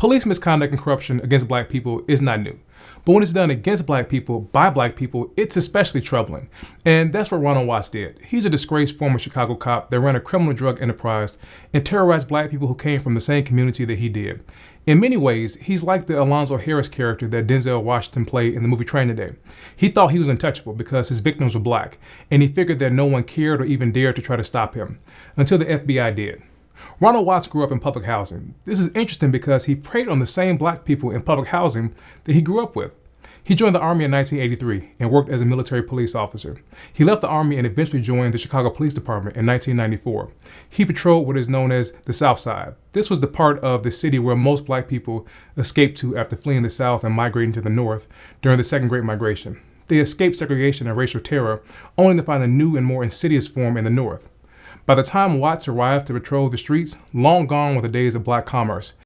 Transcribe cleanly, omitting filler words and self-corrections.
Police misconduct and corruption against black people is not new. But when it's done against black people, by black people, it's especially troubling. And that's what Ronald Watts did. He's a disgraced former Chicago cop that ran a criminal drug enterprise and terrorized black people who came from the same community that he did. In many ways, he's like the Alonzo Harris character that Denzel Washington played in the movie Training Day. He thought he was untouchable because his victims were black, and he figured that no one cared or even dared to try to stop him, until the FBI did. Ronald Watts grew up in public housing. This is interesting because he preyed on the same black people in public housing that he grew up with. He joined the Army in 1983 and worked as a military police officer. He left the Army and eventually joined the Chicago Police Department in 1994. He patrolled what is known as the South Side. This was the part of the city where most black people escaped to after fleeing the South and migrating to the North during the Second Great Migration. They escaped segregation and racial terror, only to find a new and more insidious form in the North. By the time Watts arrived to patrol the streets, long gone were the days of black commerce.